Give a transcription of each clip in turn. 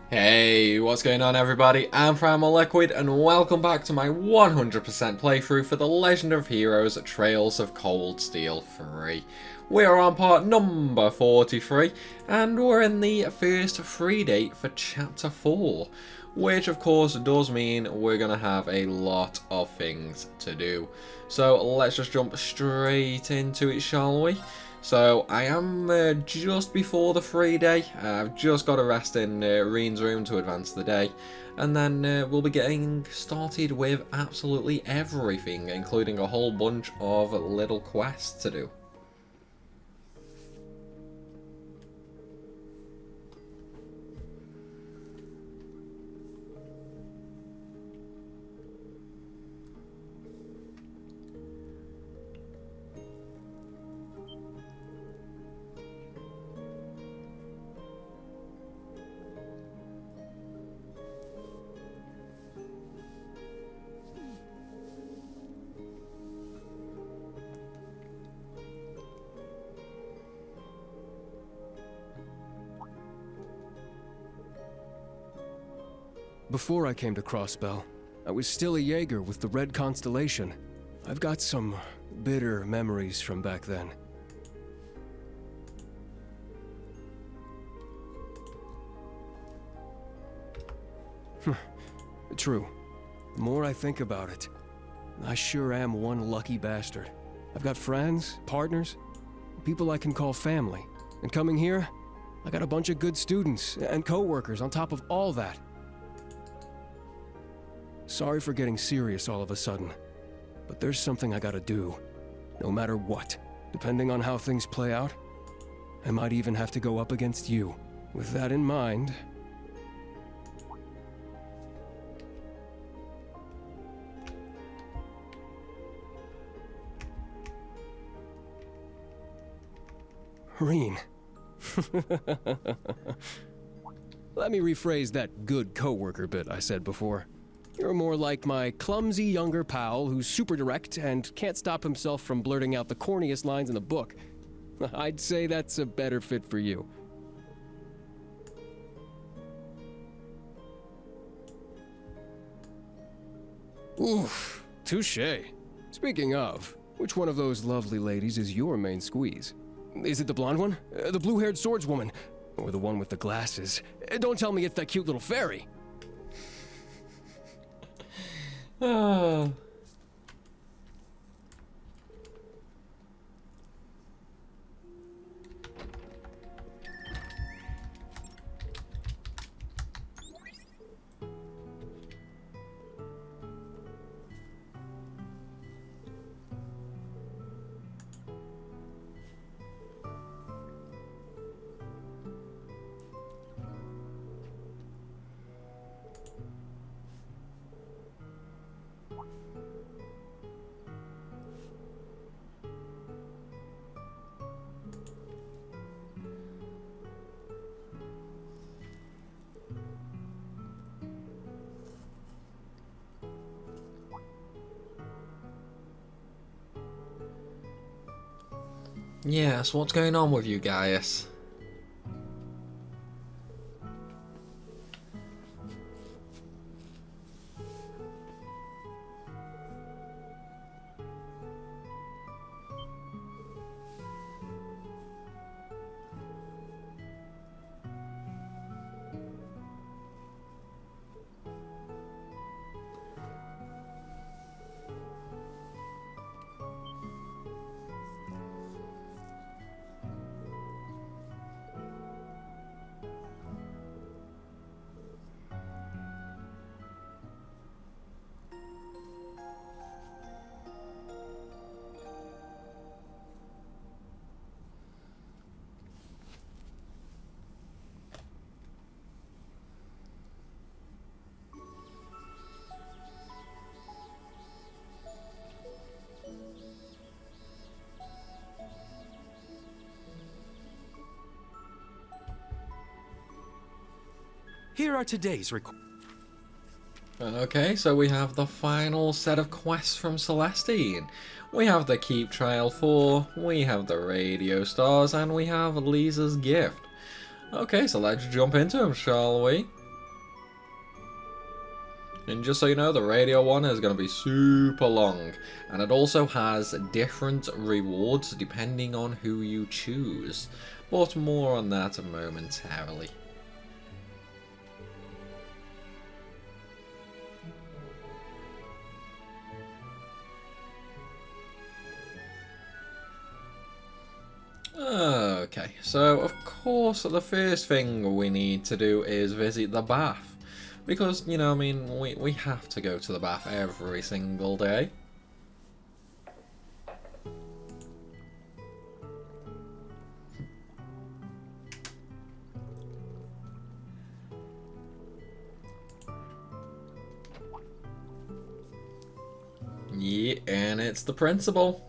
Hey, what's going on everybody? I'm Primal Liquid and welcome back to my 100% playthrough for The Legend of Heroes Trails of Cold Steel 3. We are on part number 43 and we're in the first free date for chapter 4, which of course does mean we're going to have a lot of things to do. So let's just jump straight into it, shall we? So I am just before the free day. I've just got to rest in Reen's room to advance the day, and then we'll be getting started with absolutely everything, including a whole bunch of little quests to do. Before I came to Crossbell, I was still a Jaeger with the Red Constellation. I've got some bitter memories from back then. True. The more I think about it, I sure am one lucky bastard. I've got friends, partners, people I can call family. And coming here, I got a bunch of good students and co-workers on top of all that. Sorry for getting serious all of a sudden, but there's something I gotta do, no matter what. Depending on how things play out, I might even have to go up against you. With that in mind... Reen. Let me rephrase that good coworker bit I said before. You're more like my clumsy younger pal who's super direct and can't stop himself from blurting out the corniest lines in the book. I'd say that's a better fit for you. Oof, touché. Speaking of, which one of those lovely ladies is your main squeeze? Is it the blonde one? The blue-haired swordswoman? Or the one with the glasses? Don't tell me it's that cute little fairy. Ah. Yes, what's going on with you guys? Here are today's Okay, so we have the final set of quests from Celestine. We have the Keep Trial 4, we have the Radio Stars, and we have Lisa's Gift. Okay, so let's jump into them, shall we? And just so you know, the radio one is going to be super long. And it also has different rewards depending on who you choose. But more on that momentarily. Okay, so of course the first thing we need to do is visit the bath. Because, you know, I mean, we have to go to the bath every single day. Yeah, and it's the principal.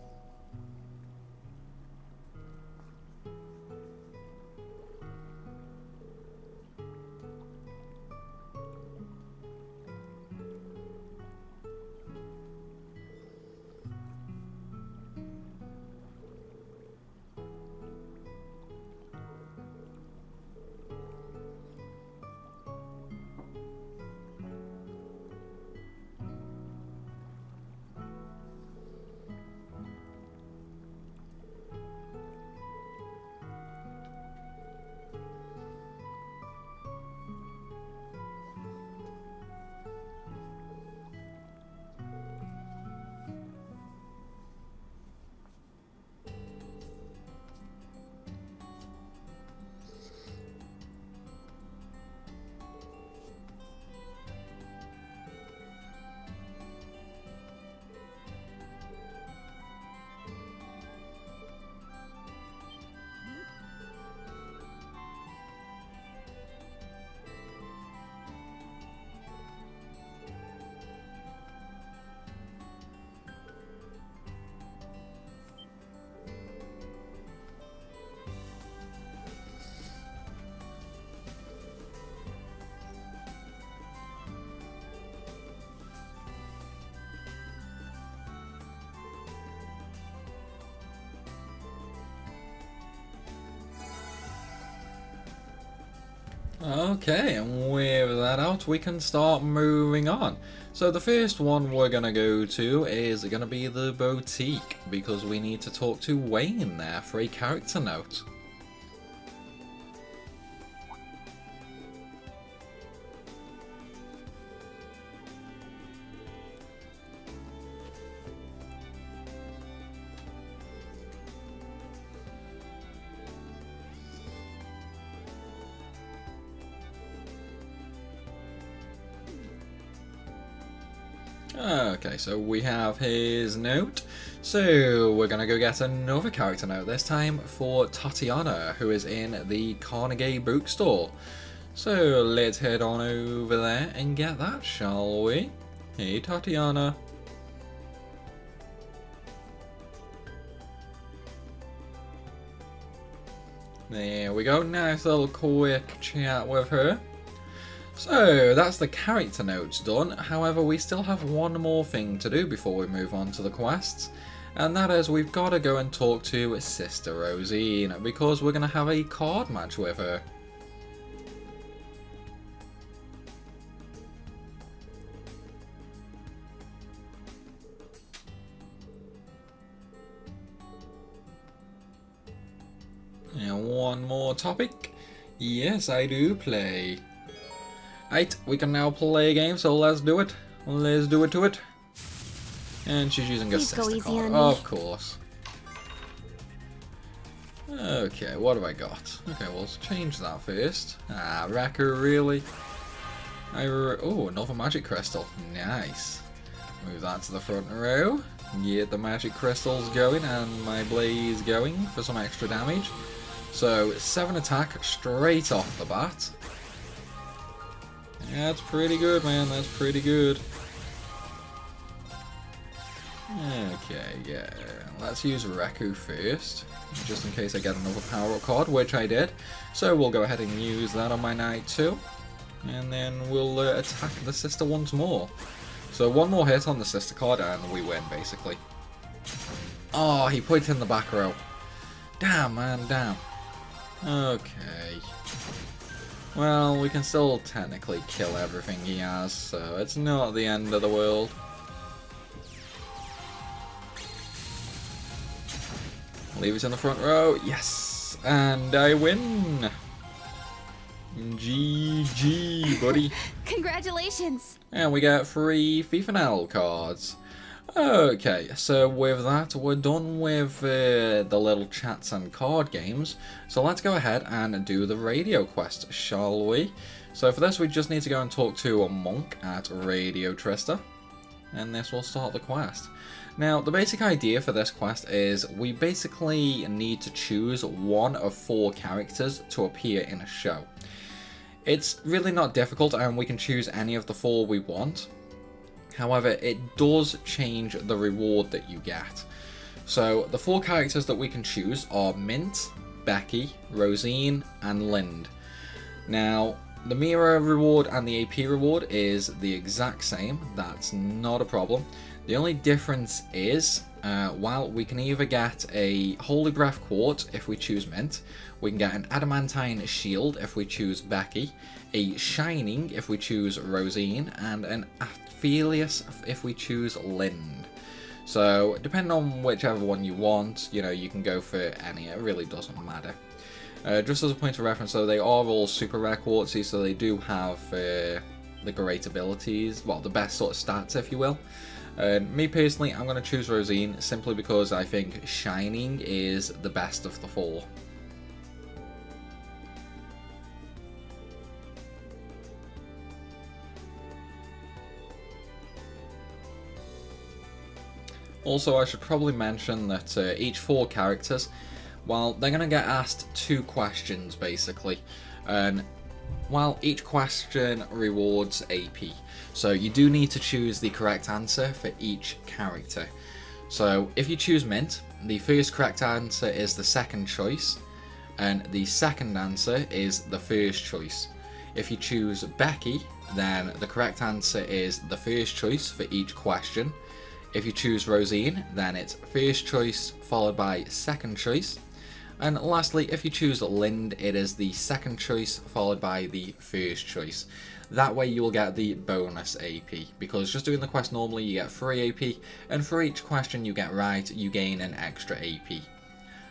Okay, and with that out, we can start moving on. So the first one we're going to go to is going to be the boutique, because we need to talk to Wayne there for a character note. Okay, so we have his note. So we're gonna go get another character note, this time for Tatiana, who is in the Carnegie bookstore. So let's head on over there and get that, shall we? Hey Tatiana. There we go, nice little quick chat with her. So, that's the character notes done. However, we still have one more thing to do before we move on to the quests. And that is, we've got to go and talk to Sister Rosine, because we're going to have a card match with her. And one more topic. Yes, I do play. Right, we can now play a game, so let's do it. Let's do it to it. And she's using a sister card, of course. Okay, what have I got? Okay, well, let's change that first. Ah, Wrecker, really? Oh, another magic crystal. Nice. Move that to the front row. Get the magic crystals going and my blaze going for some extra damage. So, 7 attack straight off the bat. That's pretty good, man. That's pretty good. Okay, yeah. Let's use Reku first, just in case I get another power-up card, which I did. So we'll go ahead and use that on my knight too. And then we'll attack the sister once more. So one more hit on the sister card and we win, basically. Oh, he put it in the back row. Damn, man, damn. Okay. Well, we can still technically kill everything he has, so it's not the end of the world. Leave us in the front row. Yes! And I win! GG, buddy. Congratulations! And we get 3 FIFA cards. Okay, so with that, we're done with the little chats and card games. So let's go ahead and do the radio quest, shall we? So for this, we just need to go and talk to a monk at Radio Trista. And this will start the quest. Now, the basic idea for this quest is we basically need to choose one of 4 characters to appear in a show. It's really not difficult, and we can choose any of the 4 we want. However, it does change the reward that you get. So, the 4 characters that we can choose are Mint, Becky, Rosine, and Lind. Now, the Mira reward and the AP reward is the exact same. That's not a problem. The only difference is, while we can either get a Holy Breath Quartz if we choose Mint, we can get an Adamantine Shield if we choose Becky, a Shining if we choose Rosine, and an Aphelios if we choose Lind. So, depending on whichever one you want, you know, you can go for any. It really doesn't matter. Just as a point of reference, though, they are all super rare quartzies, so they do have the great abilities, well, the best sort of stats, if you will. Me personally, I'm going to choose Rosine simply because I think Shining is the best of the 4. Also, I should probably mention that each 4 characters, well, they're going to get asked 2 questions basically, and while each question rewards AP. So you do need to choose the correct answer for each character. So if you choose Mint, the first correct answer is the second choice, and the second answer is the first choice. If you choose Becky, then the correct answer is the first choice for each question. If you choose Rosine, then it's first choice followed by second choice. And lastly, if you choose Lind, it is the second choice followed by the first choice. That way you will get the bonus AP, because just doing the quest normally you get 3 AP, and for each question you get right, you gain an extra AP.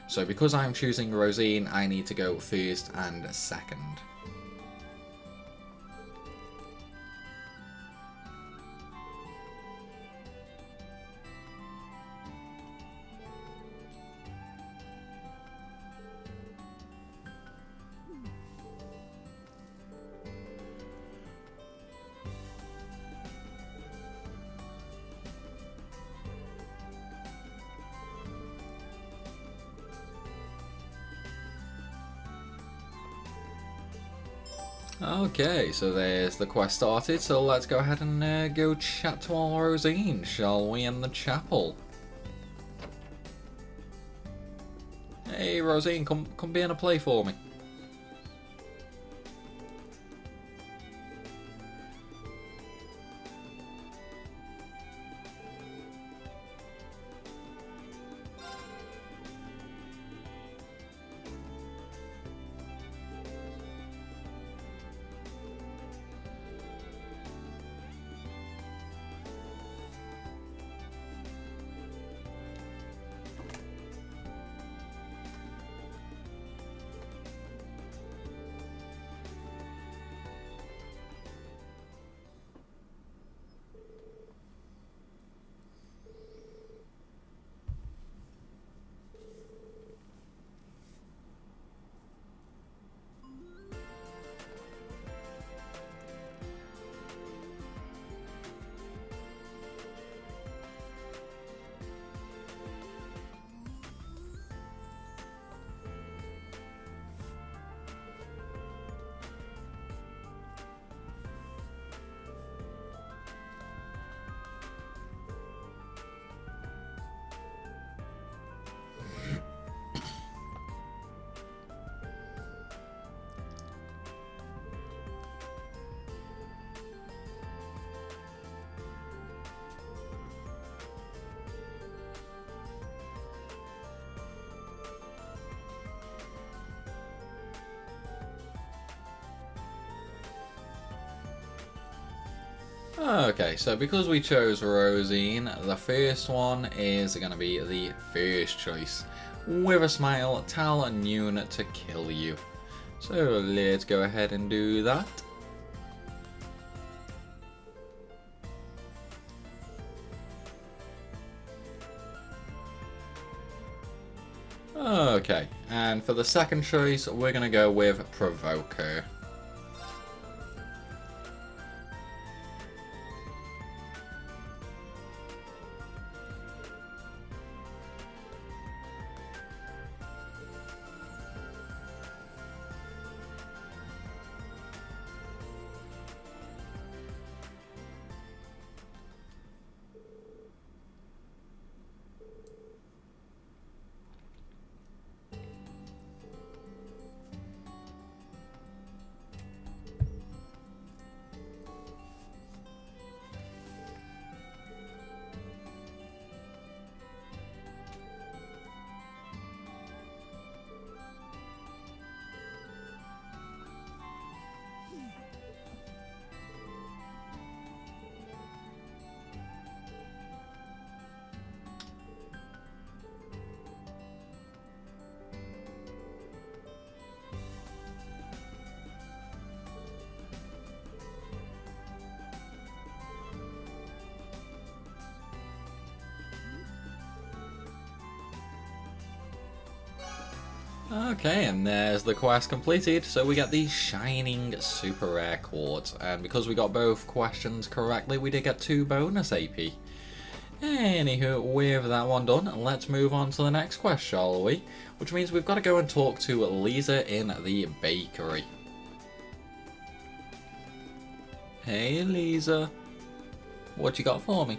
So because I'm choosing Rosine, I need to go first and second. Okay, so there's the quest started, so let's go ahead and go chat to our Rosine, shall we, in the chapel? Hey Rosine, come be in a play for me. Okay, so because we chose Rosine, the first one is going to be the first choice. With a smile, tell Noon to kill you. So let's go ahead and do that. Okay, and for the second choice, we're going to go with Provoke her. Okay, and there's the quest completed, so we get the Shining Super Rare Quartz, and because we got both questions correctly, we did get 2 bonus AP. Anywho, with that one done, let's move on to the next quest, shall we? Which means we've got to go and talk to Lisa in the bakery. Hey Lisa, what you got for me?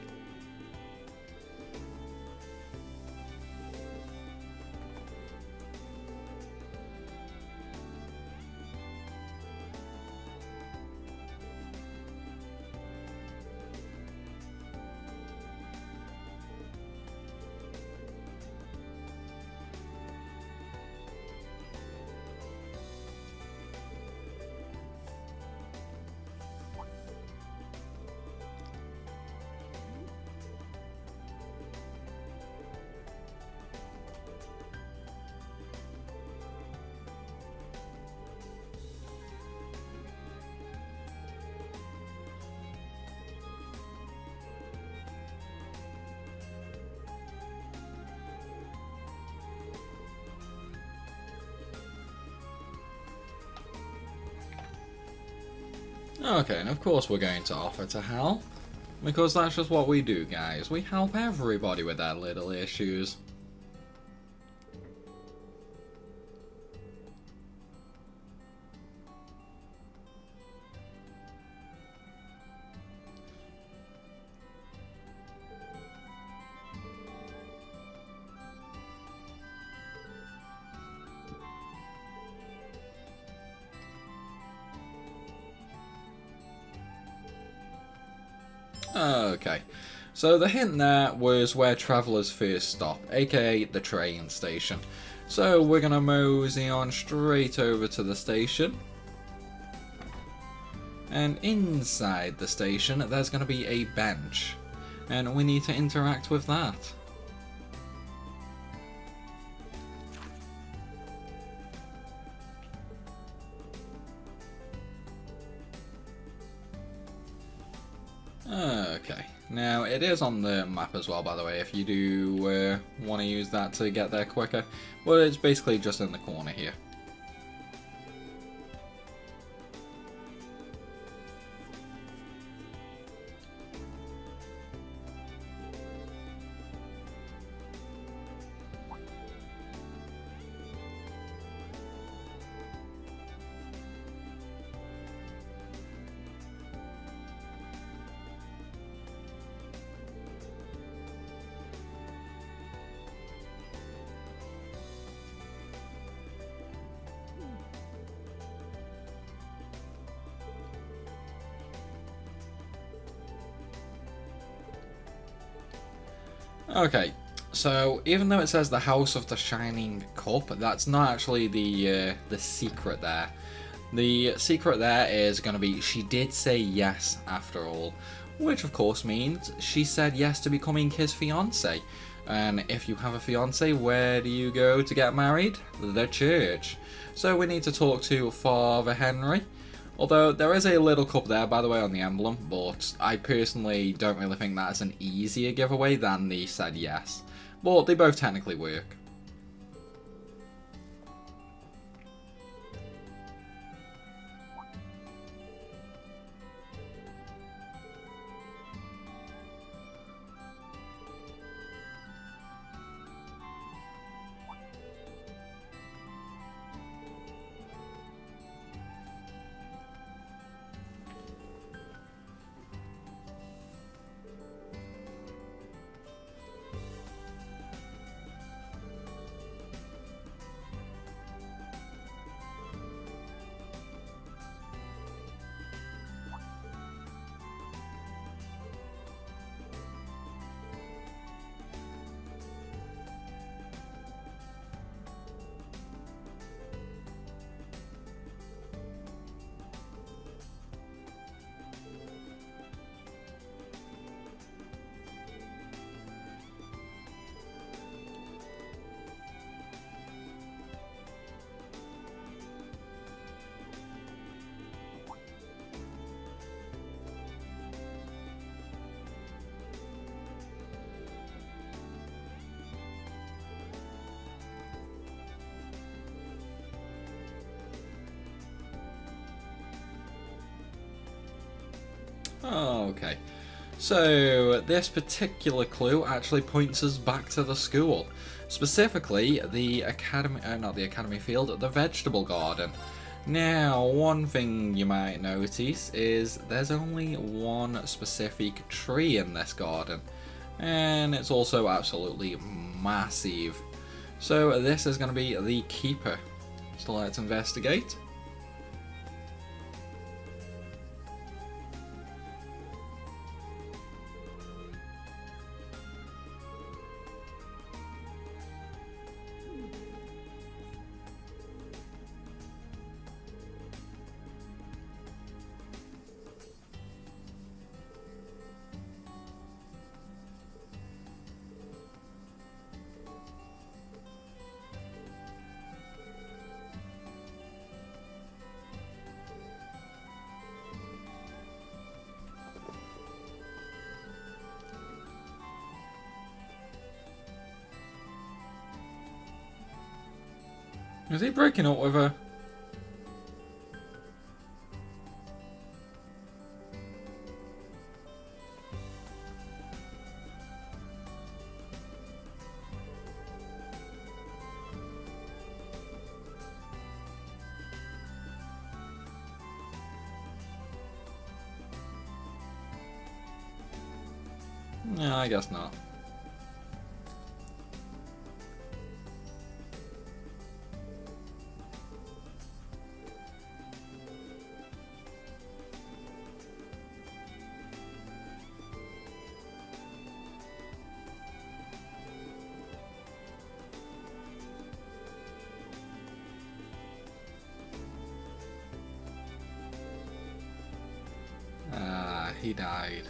Okay, and of course we're going to offer to help, because that's just what we do, guys. We help everybody with their little issues. Okay, so the hint there was where travellers first stop, aka the train station. So we're going to mosey on straight over to the station. And inside the station there's going to be a bench, and we need to interact with that. Okay, now it is on the map as well, by the way, if you do want to use that to get there quicker. Well, it's basically just in the corner here. Okay, so even though it says the House of the Shining Cup, that's not actually the secret there. The secret there is going to be, she did say yes after all. which of course means she said yes to becoming his fiance. And if you have a fiance, where do you go to get married? The church. So we need to talk to Father Henry. Although there is a little cup there, by the way, on the emblem, but I personally don't really think that's an easier giveaway than the said yes. But they both technically work. Okay, so this particular clue actually points us back to the school, specifically the academy, not the academy field, the vegetable garden. Now, one thing you might notice is there's only one specific tree in this garden, and it's also absolutely massive. So this is going to be the keeper. So let's investigate. Is he breaking up with her? No, I guess not. He died.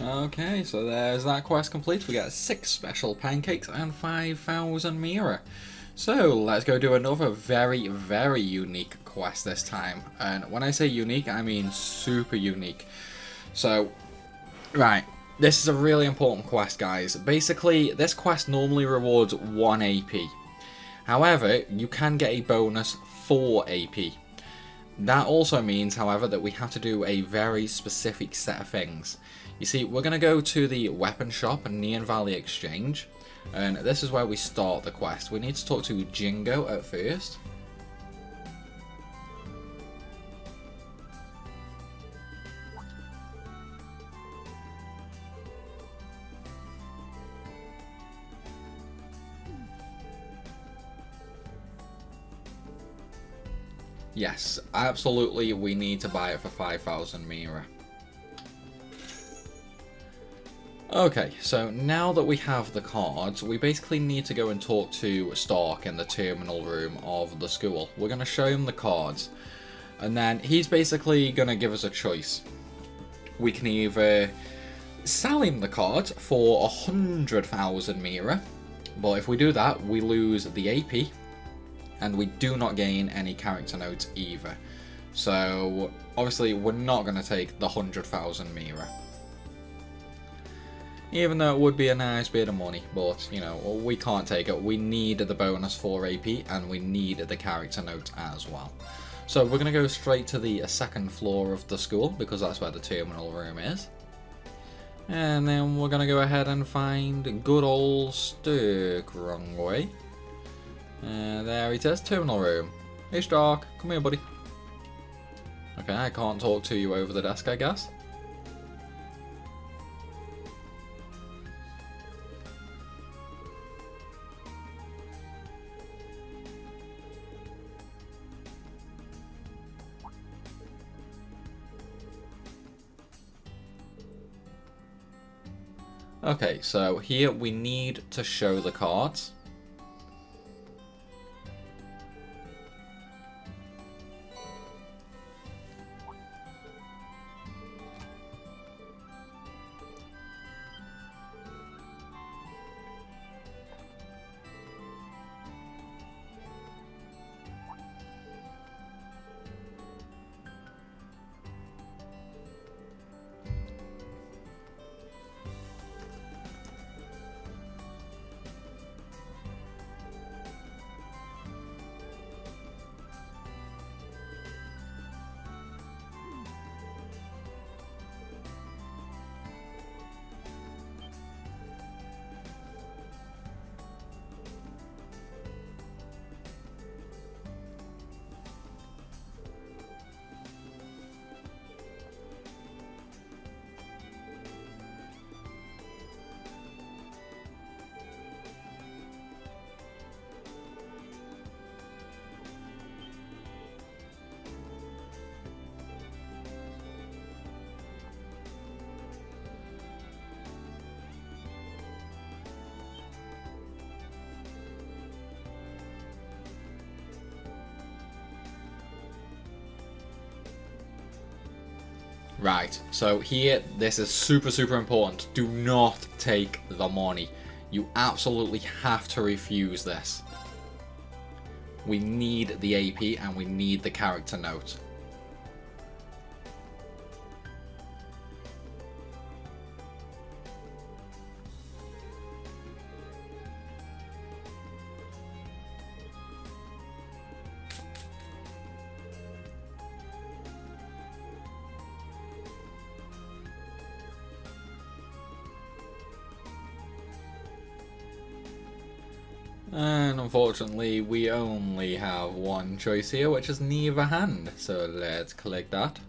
Okay, so there's that quest complete. We get 6 special pancakes and 5,000 mirror. So let's go do another very, very unique quest this time. And when I say unique, I mean super unique. So, right, this is a really important quest, guys. Basically, this quest normally rewards 1 AP. However, you can get a bonus for AP. That also means, however, that we have to do a very specific set of things. You see, we're going to go to the weapon shop and Neon Valley Exchange, and this is where we start the quest. We need to talk to Jingo at first. Yes, absolutely, we need to buy it for 5,000 Mira. Okay, so now that we have the cards, we basically need to go and talk to Stark in the terminal room of the school. We're going to show him the cards, and then he's basically going to give us a choice. We can either sell him the cards for 100,000 Mira, but if we do that, we lose the AP, and we do not gain any character notes either. So, obviously, we're not going to take the 100,000 Mira. Even though it would be a nice bit of money, but, you know, we can't take it. We need the bonus for AP, and we need the character note as well. So, we're going to go straight to the second floor of the school, because that's where the terminal room is. And then we're going to go ahead and find good old Stirk. Wrong way. There it is, terminal room. Hey Stark, come here buddy. Okay, I can't talk to you over the desk, I guess. Okay, so here we need to show the cards. Right, so here, this is super important. Do not take the money. You absolutely have to refuse this. We need the AP and we need the character note. And unfortunately, we only have one choice here, which is neither hand. So let's click that.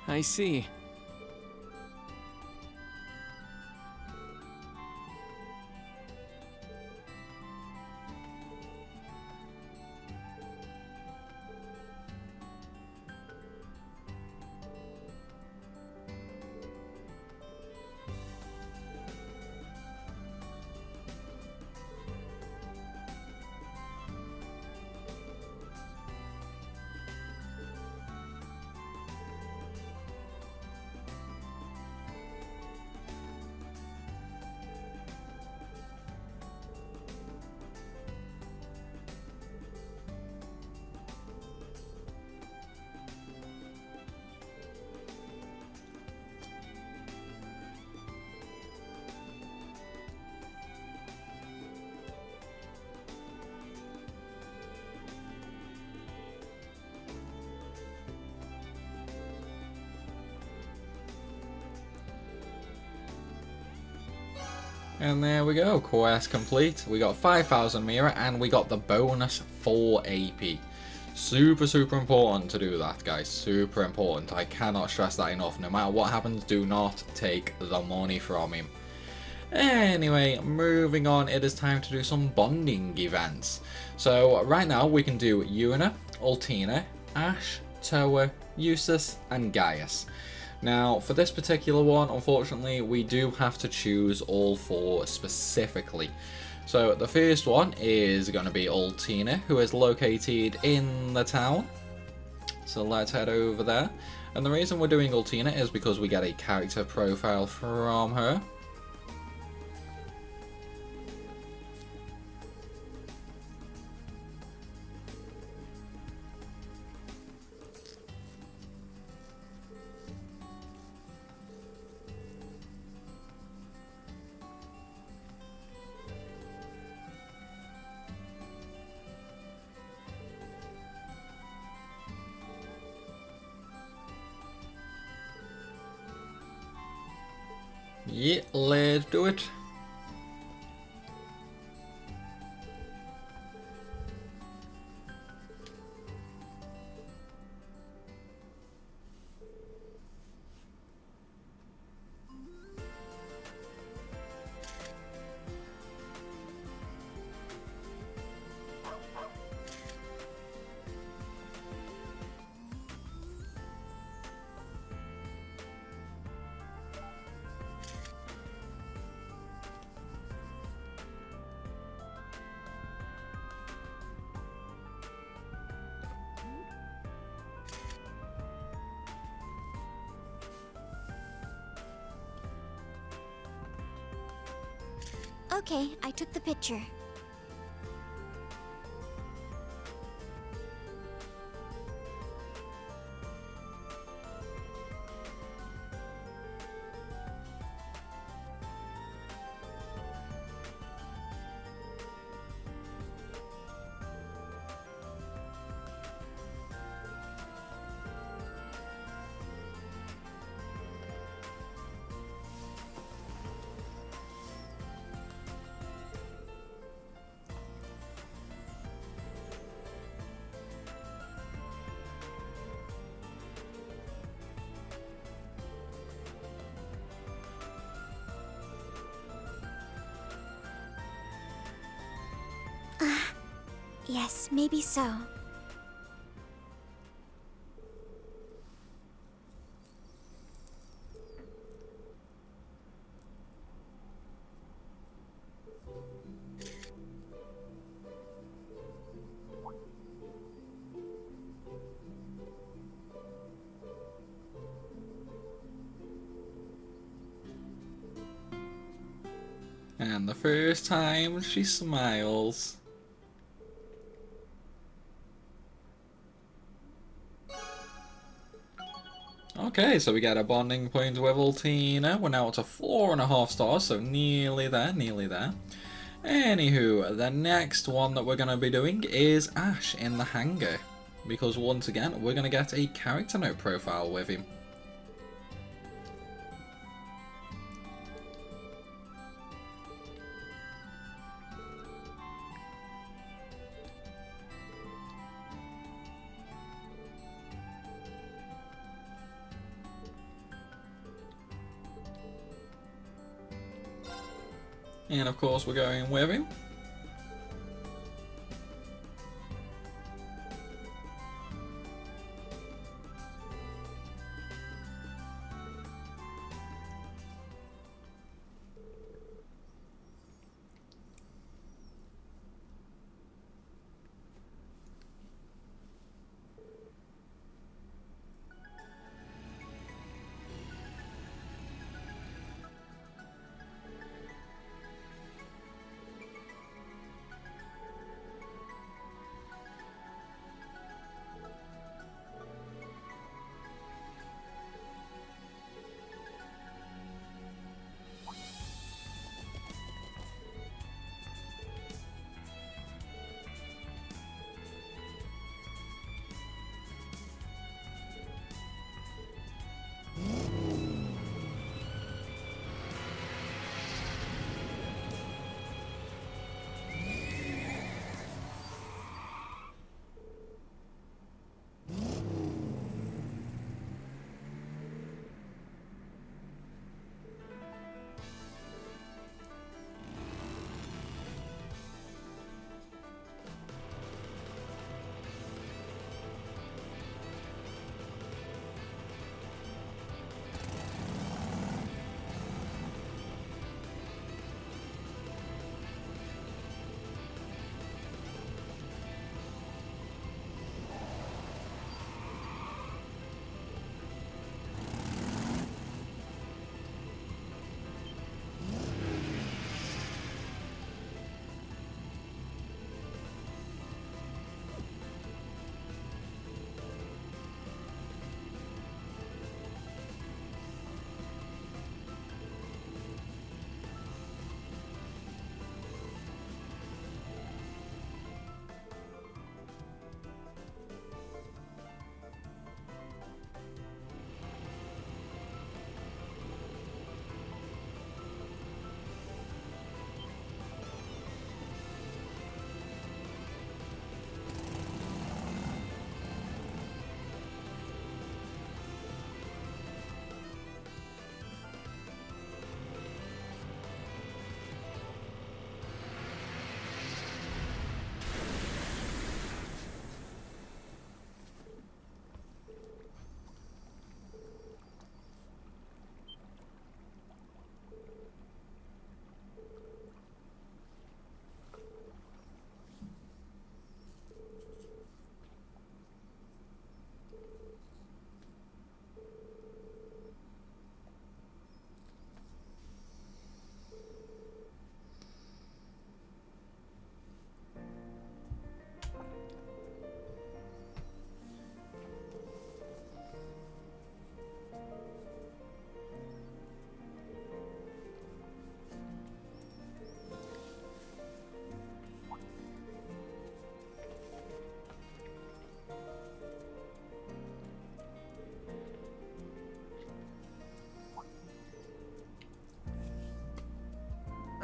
I see. And there we go, quest complete. We got 5,000 Mira and we got the bonus 4 AP. Super, super important to do that, guys. Super important. I cannot stress that enough. No matter what happens, do not take the money from him. Anyway, moving on, it is time to do some bonding events. So right now we can do Una, Ultina, Ash, Toa, Eustace, and Gaius. Now, for this particular one, unfortunately, we do have to choose all 4 specifically. So the first one is going to be Ultina, who is located in the town. So let's head over there. And the reason we're doing Ultina is because we get a character profile from her. Yeah, let's do it. Okay, I took the picture. Yes, maybe so. And the first time she smiles. Okay, so we get a bonding point with Ultina. We're now up to 4.5 stars, so nearly there, nearly there. Anywho, the next one that we're going to be doing is Ash in the hangar. Because once again, we're going to get a character note profile with him. And of course we're going with him.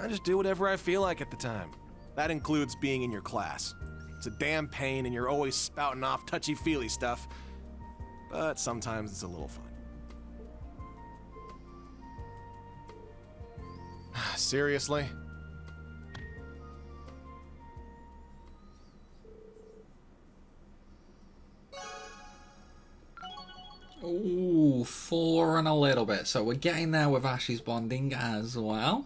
I just do whatever I feel like at the time. That includes being in your class. It's a damn pain and you're always spouting off touchy-feely stuff, but sometimes it's a little fun. Seriously? Ooh, 4 and a little bit. So we're getting there with Ashley's bonding as well.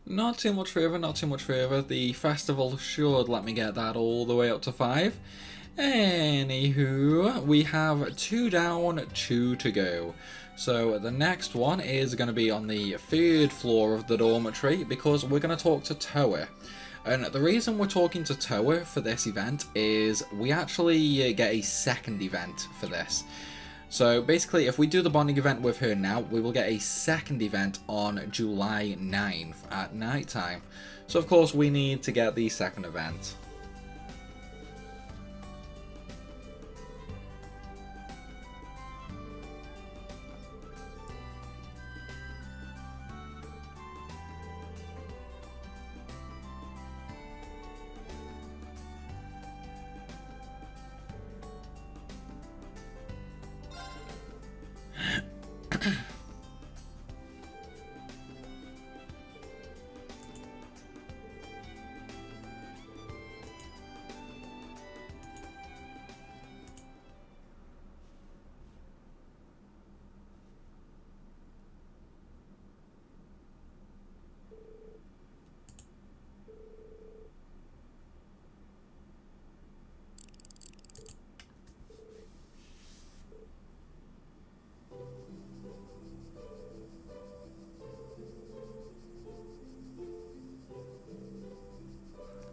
Not too much further, not too much further. The festival should let me get that all the way up to 5. Anywho, we have 2 down, 2 to go. So the next one is going to be on the 3rd floor of the dormitory because we're going to talk to Toa. And the reason we're talking to Toa for this event is we actually get a second event for this. So basically, if we do the bonding event with her now, we will get a second event on July 9th at night time. So of course, we need to get the second event.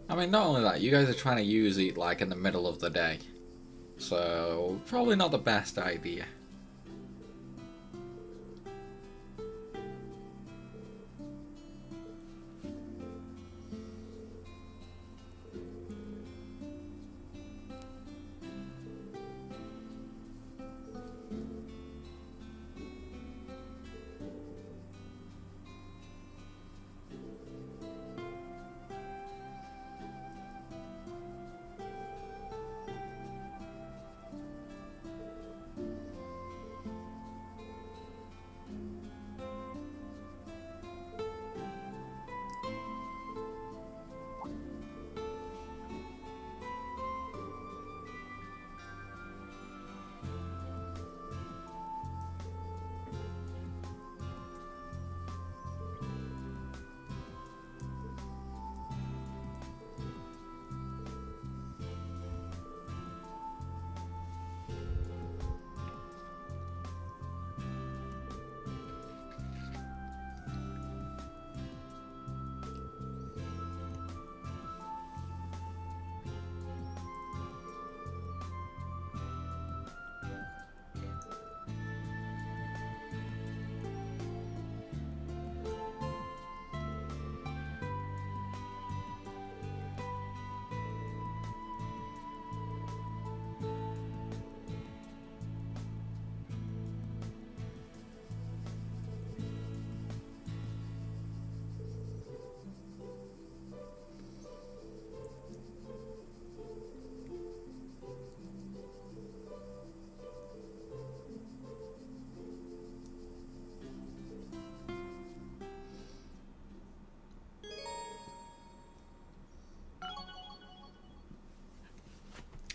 I mean, not only that, you guys are trying to use it like in the middle of the day. So, probably not the best idea.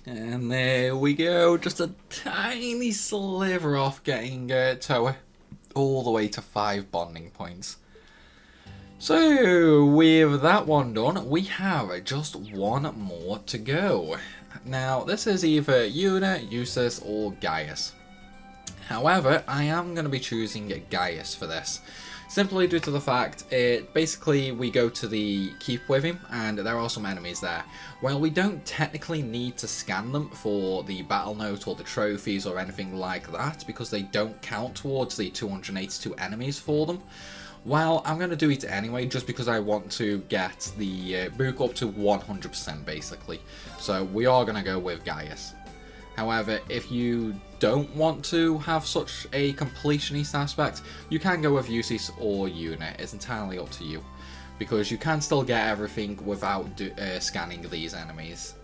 And there we go, just a tiny sliver off getting Toa all the way to 5 bonding points. So, with that one done, we have just one more to go. Now, this is either Yuna, Eustace, or Gaius. However, I am going to be choosing Gaius for this. Simply due to the fact, basically we go to the keep with him and there are some enemies there. While we don't technically need to scan them for the battle note or the trophies or anything like that because they don't count towards the 282 enemies for them. Well, I'm going to do it anyway just because I want to get the book up to 100% basically. So we are going to go with Gaius. However, if you don't want to have such a completionist aspect, you can go with Eustace or Yuna. It's entirely up to you. because you can still get everything without scanning these enemies.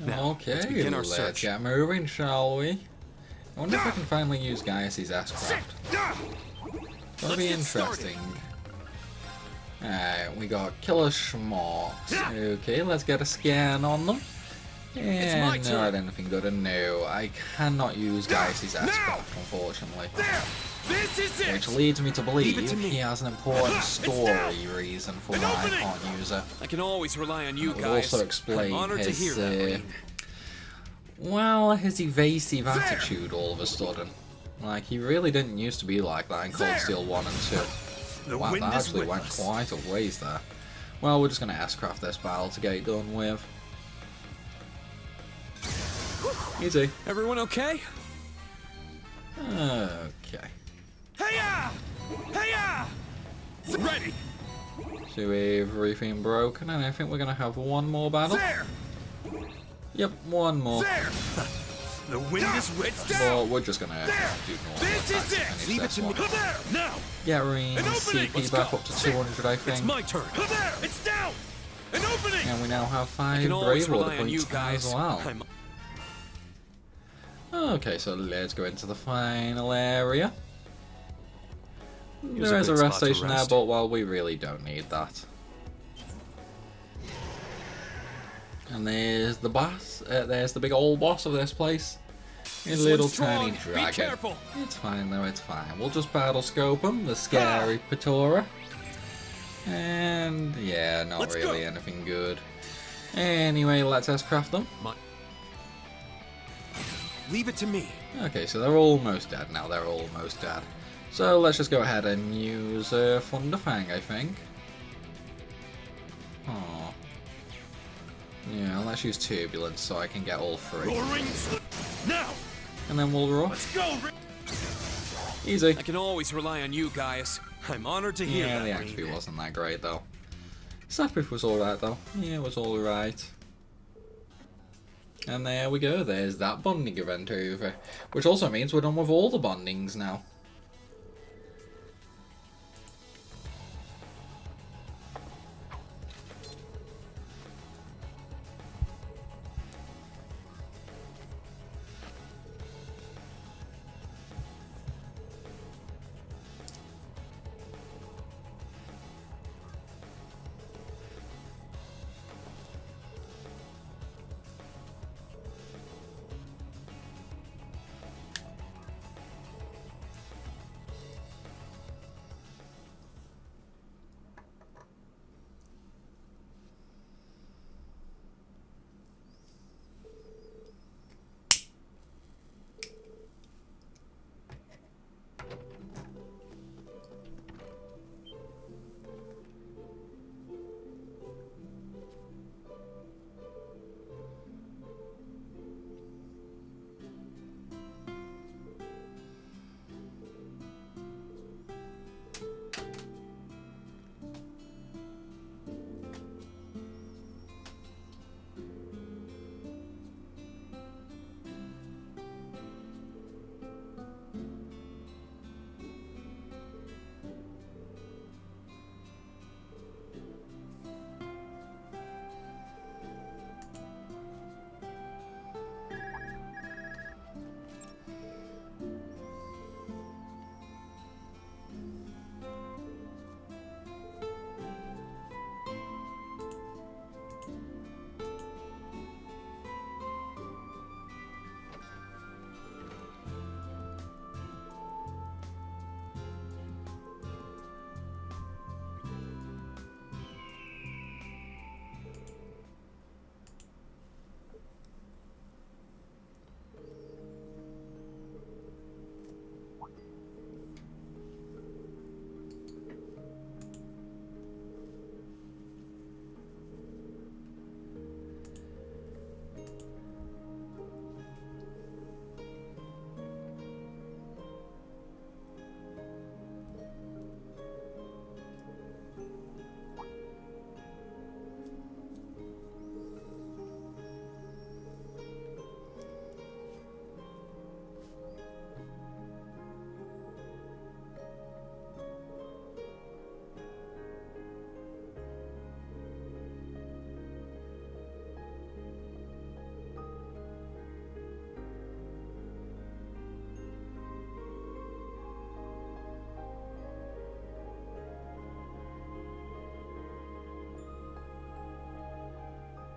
Now, Okay, let's begin our let's search. get moving, shall we? I wonder if I can finally use Gaius' S-Craft. That'll be interesting. Alright, we got Killer Schmarks. Okay, let's get a scan on them. And not anything good. And no, I cannot use Gaius' S-Craft, unfortunately. This is it! Which leads me to believe Leave it to me. he has an important story reason for why I can't use it. I can always rely on you It would guys. also explain I'm honored to hear his, that, Marine. well, his evasive attitude all of a sudden. Like, he really didn't used to be like that in Cold Steel 1 and 2. Wow, that actually went quite a ways there. Well, we're just going to S-Craft this battle to get it done with. Easy. Everyone okay? Okay. Hey-ya! Hey-ya! Ready! So everything broken, and I think we're going to have one more battle. There! Yep, one more. There! The wind is red. Well, we're just going to There! do normal This attacks is to it! finish Leave it this to me. one. There! Now! Get Reen's An opening! CP Let's back go! up to 200, I It's think. my turn. There! It's down! An opening! And we now have I 5 can always Brave Order rely on you points guys. as well. I'm Okay, so let's go into the final area. Here's There a is a good rest spot to station there, rest. but well, we really don't need that. And there's the boss. There's the big old boss of this place. A little tiny strong. Be dragon. careful. It's fine though, it's fine. We'll just battle scope him, the scary Patora. And yeah, not Let's really go. anything good. Anyway, let's S-Craft them. Leave it to me. Okay, so they're almost dead now. They're almost dead. So let's just go ahead and use Thunderfang, I think. Oh. Yeah, let's use Turbulence so I can get all 3. Roaring now. And then we'll roar. Let's go. Easy. I can always rely on you guys. I'm honored to hear Yeah, that. the Marine. XP wasn't that great though. Sapith was alright though. Yeah, it was alright. And there we go, there's that bonding event over. Which also means we're done with all the bondings now.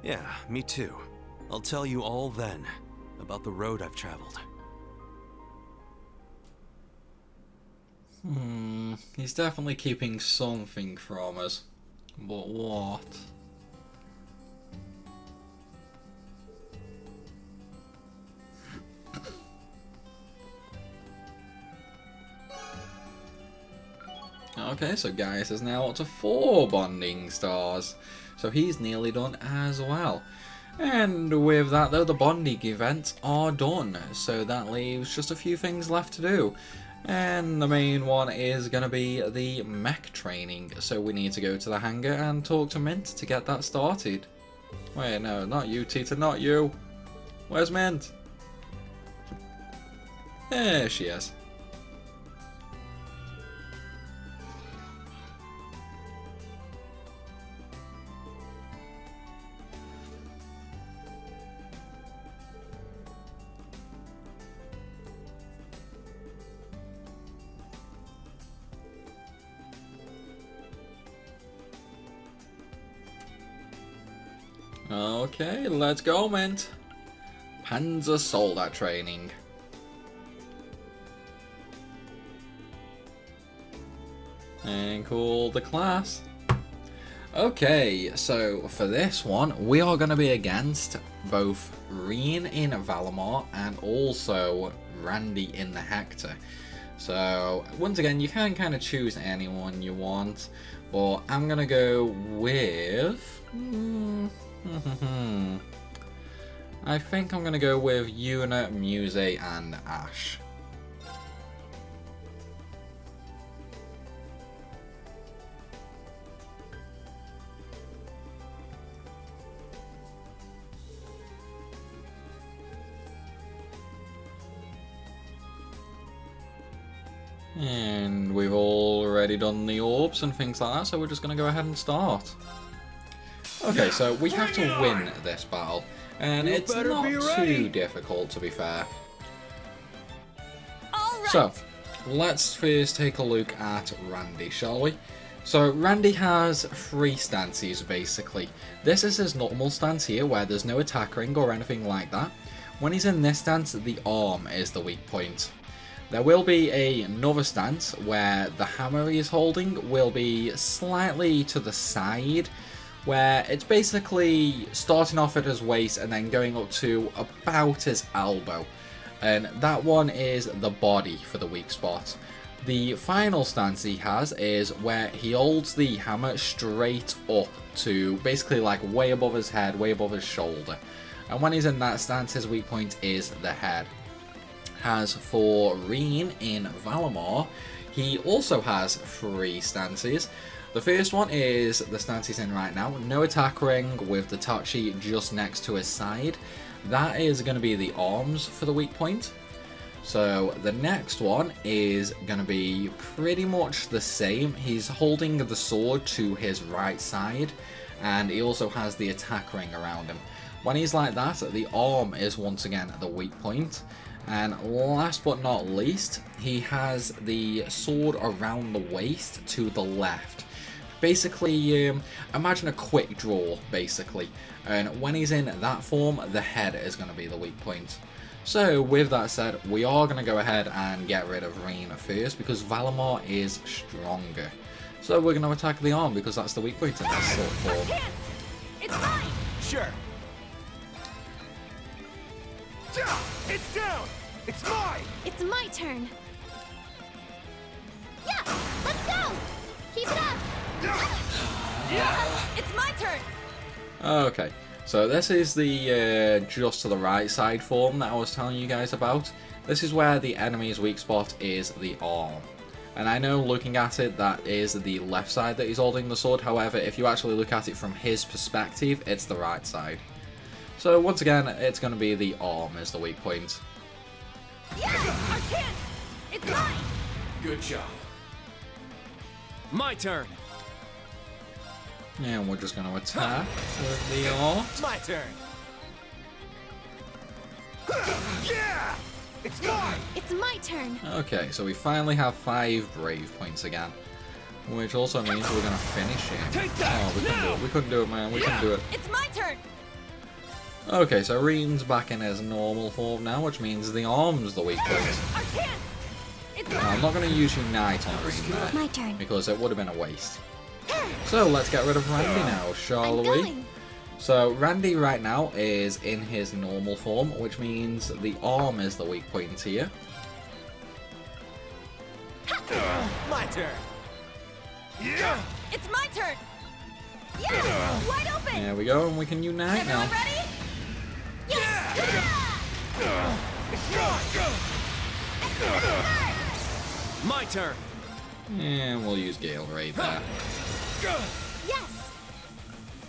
Yeah, me too. I'll tell you all then, about the road I've traveled. He's definitely keeping something from us. But what? Okay, so Gaius is now up to 4 bonding stars. So he's nearly done as well. And with that though, the bonding events are done. So that leaves just a few things left to do. And the main one is going to be the mech training. So we need to go to the hangar and talk to Mint to get that started. Wait, no, not you, Tita, not you. Where's Mint? There she is. Okay, let's go, Mint. Panzer Soldat training. And call the class. Okay, so for this one, we are going to be against both Reen in Valimar and also Randy in the Hector. So, once again, you can kind of choose anyone you want, but I'm going to go with... I think I'm going to go with Yuna, Muse, and Ash. And we've already done the orbs and things like that, so we're just going to go ahead and start. Okay, so we have to win this battle, and it's not too difficult, to be fair. So, let's first take a look at Randy, shall we? So, Randy has 3 stances, basically. This is his normal stance here, where there's no attack ring or anything like that. When he's in this stance, the arm is the weak point. There will be another stance where the hammer he is holding will be slightly to the side, where it's basically starting off at his waist and then going up to about his elbow. And that one is the body for the weak spot. The final stance he has is where he holds the hammer straight up to basically like way above his head, way above his shoulder. And when he's in that stance, his weak point is the head. As for Reen in Valimar, he also has 3 stances. The first one is the stance he's in right now, no attack ring with the Tachi just next to his side. That is going to be the arms for the weak point. So the next one is going to be pretty much the same. He's holding the sword to his right side, and he also has the attack ring around him. When he's like that, the arm is once again the weak point. And last but not least, he has the sword around the waist to the left. Basically, imagine a quick draw, basically. And when he's in that form, the head is going to be the weak point. So, with that said, we are going to go ahead and get rid of Reen first, because Valimar is stronger. So we're going to attack the arm, because that's the weak point in this sort of form. It's mine! Sure. It's down! It's mine! It's my turn. Yeah, let's go! Keep it up! Yeah, it's my turn! Okay, so this is the just to the right side form that I was telling you guys about. This is where the enemy's weak spot is the arm. And I know looking at it, that is the left side that he's holding the sword. However, if you actually look at it from his perspective, it's the right side. So once again, it's going to be the arm as the weak point. Yeah, I can't! It's mine! Good job. My turn! And we're just going to attack with the arm. My turn! Yeah! It's mine! It's my turn! Okay, so we finally have 5 brave points again. Which also means we're going to finish him. Take that! Oh, we couldn't do it. We couldn't do it, man. We couldn't do it. It's my turn! Okay, so Reem's back in his normal form now, which means the arm's the weak point. I can't! It's Now, I'm not going to use Unite on Reem there, My turn. because it would have been a waste. So let's get rid of Randy now, shall I'm we? going. So Randy right now is in his normal form, which means the arm is the weak point here. My turn. It's my turn! Yeah! Wide open! There we go, and we can unite Everyone now. ready? Yes! My turn. And we'll use Gale Raid there. Yes!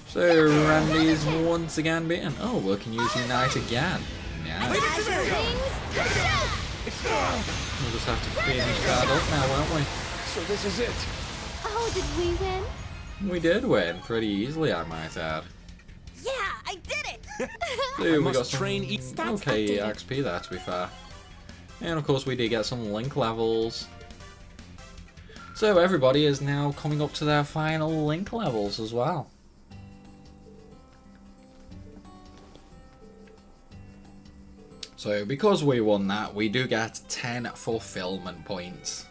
So Randy's once again beaten. Oh, we can use Unite again. Yeah. As your wings, shout! We'll just have to finish that up now, won't we? So this is it. Oh, did we win? We did win pretty easily, I might add. Yeah, I did it! Dude, we must got some train Stats okay updated. XP there, to be fair. And of course we did get some link levels. So everybody is now coming up to their final link levels as well. So because we won that, we do get 10 fulfillment points.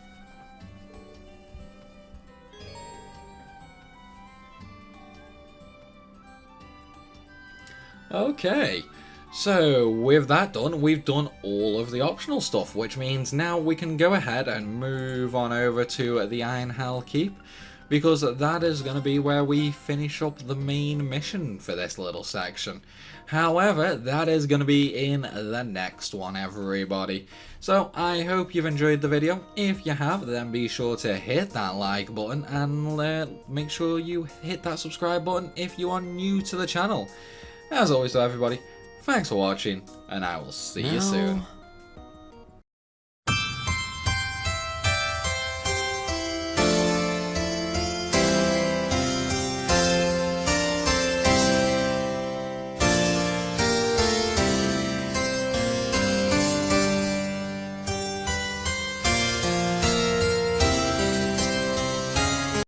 Okay, so with that done, we've done all of the optional stuff, which means now we can go ahead and move on over to the Iron Hell Keep, because that is going to be where we finish up the main mission for this little section. However, that is going to be in the next one, everybody. So I hope you've enjoyed the video. If you have, then be sure to hit that like button and make sure you hit that subscribe button if you are new to the channel. As always though, everybody, thanks for watching, and I will see you soon.